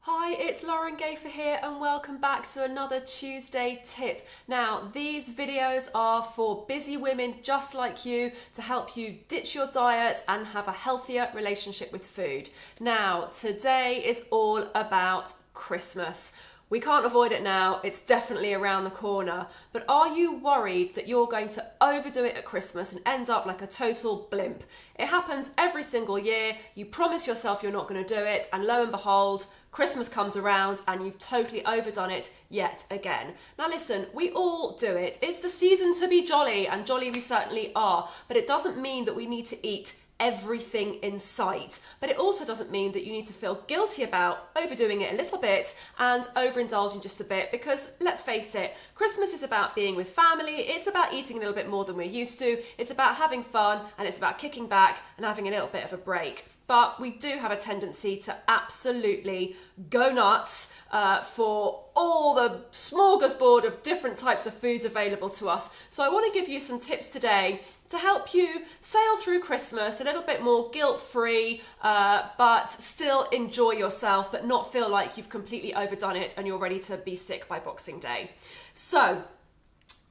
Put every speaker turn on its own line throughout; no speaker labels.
Hi, it's Lauren Gafer here and welcome back to another Tuesday tip. Now, these videos are for busy women just like you to help you ditch your diets and have a healthier relationship with food. Now, today is all about Christmas. We can't avoid it now, it's definitely around the corner, but are you worried that you're going to overdo it at Christmas and end up like a total blimp? It happens every single year, you promise yourself you're not going to do it, and lo and behold, Christmas comes around and you've totally overdone it yet again. Now listen, we all do it. It's the season to be jolly, and jolly we certainly are, but it doesn't mean that we need to eat everything in sight. But it also doesn't mean that you need to feel guilty about overdoing it a little bit and overindulging just a bit, because let's face it, Christmas is about being with family, it's about eating a little bit more than we're used to, it's about having fun, and it's about kicking back and having a little bit of a break. But we do have a tendency to absolutely go nuts for all the smorgasbord of different types of foods available to us. So I want to give you some tips today to help you sail through Christmas a little bit more guilt-free, but still enjoy yourself, but not feel like you've completely overdone it and you're ready to be sick by Boxing Day. So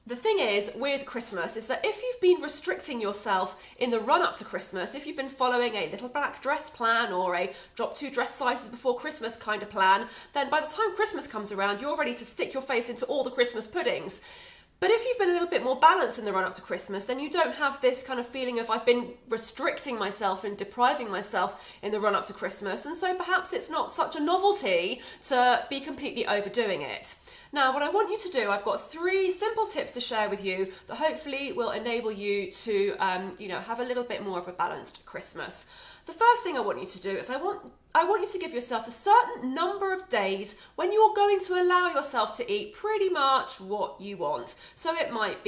the thing is with Christmas is that if you've been restricting yourself in the run up to Christmas, if you've been following a little black dress plan or a drop 2 dress sizes before Christmas kind of plan, then by the time Christmas comes around, you're ready to stick your face into all the Christmas puddings. But if you've been a little bit more balanced in the run up to Christmas, then you don't have this kind of feeling of I've been restricting myself and depriving myself in the run up to Christmas. And so perhaps it's not such a novelty to be completely overdoing it. Now, what I want you to do, I've got 3 simple tips to share with you that hopefully will enable you to, have a little bit more of a balanced Christmas. The first thing I want you to do is I want you to give yourself a certain number of days when you're going to allow yourself to eat pretty much what you want. So it might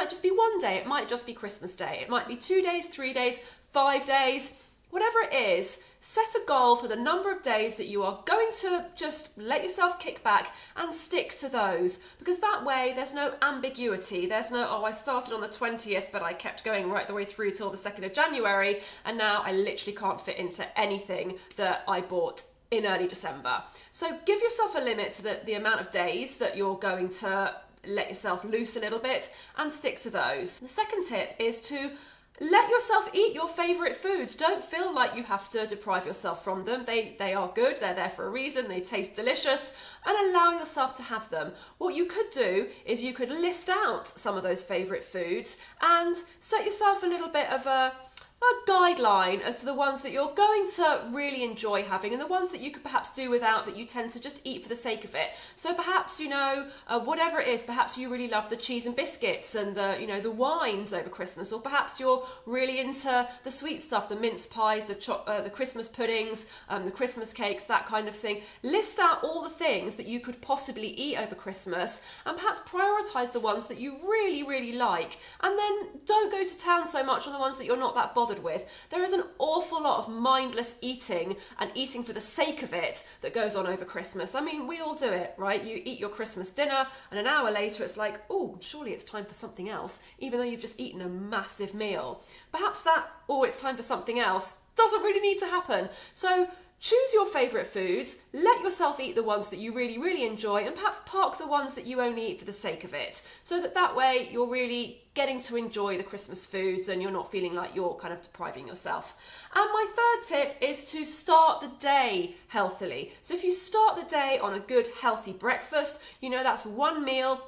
just be one day, it might just be Christmas Day, it might be 2 days, 3 days, 5 days, whatever it is. Set a goal for the number of days that you are going to just let yourself kick back and stick to those, because that way there's no ambiguity. There's no, oh, I started on the 20th, but I kept going right the way through till the 2nd of January, and now I literally can't fit into anything that I bought in early December. So give yourself a limit to the amount of days that you're going to let yourself loose a little bit and stick to those. The second tip is to let yourself eat your favourite foods. Don't feel like you have to deprive yourself from them. They are good, they're there for a reason, they taste delicious, and allow yourself to have them. What you could do is you could list out some of those favourite foods and set yourself a little bit of a guideline as to the ones that you're going to really enjoy having and the ones that you could perhaps do without, that you tend to just eat for the sake of it. So perhaps, whatever it is, perhaps you really love the cheese and biscuits and the wines over Christmas, or perhaps you're really into the sweet stuff, the mince pies, the Christmas puddings, the Christmas cakes, that kind of thing. List out all the things that you could possibly eat over Christmas and perhaps prioritise the ones that you really, really like, and then don't go to town so much on the ones that you're not that bothered with. There is an awful lot of mindless eating and eating for the sake of it that goes on over Christmas. I mean, we all do it, right? You eat your Christmas dinner and an hour later it's like, oh, surely it's time for something else, even though you've just eaten a massive meal. Perhaps that, oh, it's time for something else, doesn't really need to happen. So choose your favourite foods, let yourself eat the ones that you really, really enjoy, and perhaps park the ones that you only eat for the sake of it, so that way you're really getting to enjoy the Christmas foods and you're not feeling like you're kind of depriving yourself. And my third tip is to start the day healthily. So if you start the day on a good healthy breakfast, that's one meal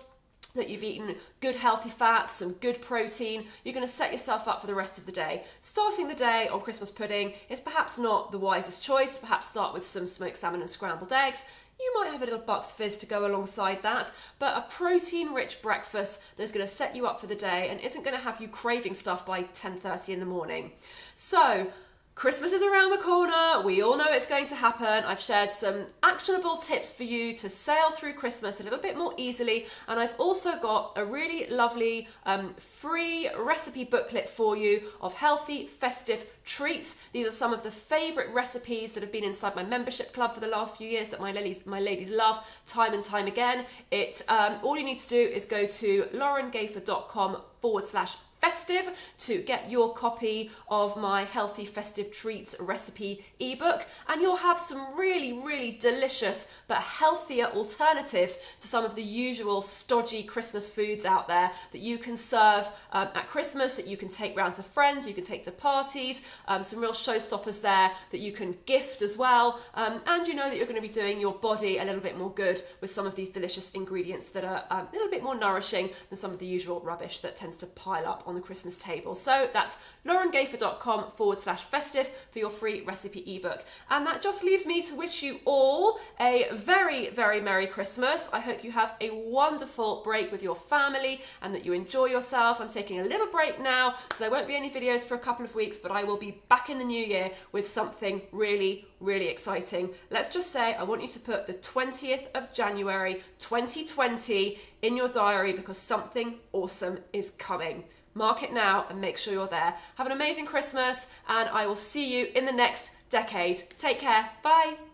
that you've eaten good healthy fats, some good protein, you're going to set yourself up for the rest of the day. Starting the day on Christmas pudding is perhaps not the wisest choice. Perhaps start with some smoked salmon and scrambled eggs. You might have a little Bucks Fizz to go alongside that, but a protein-rich breakfast that's going to set you up for the day and isn't going to have you craving stuff by 10:30 in the morning. So Christmas is around the corner, we all know it's going to happen. I've shared some actionable tips for you to sail through Christmas a little bit more easily, and I've also got a really lovely free recipe booklet for you of healthy festive treats. These are some of the favourite recipes that have been inside my membership club for the last few years that my ladies love time and time again. All you need to do is go to laurengafer.com/festive festive to get your copy of my Healthy Festive Treats recipe ebook, and you'll have some really delicious but healthier alternatives to some of the usual stodgy Christmas foods out there that you can serve at Christmas, that you can take round to friends, you can take to parties, some real showstoppers there that you can gift as well, and you know that you're going to be doing your body a little bit more good with some of these delicious ingredients that are a little bit more nourishing than some of the usual rubbish that tends to pile up on the Christmas table. So that's laurengayford.com/festive for your free recipe ebook. And that just leaves me to wish you all a very Merry Christmas. I hope you have a wonderful break with your family and that you enjoy yourselves. I'm taking a little break now, so there won't be any videos for a couple of weeks, but I will be back in the new year with something really exciting. Let's just say I want you to put the 20th of January 2020 in your diary because something awesome is coming. Mark it now and make sure you're there. Have an amazing Christmas, and I will see you in the next decade. Take care. Bye.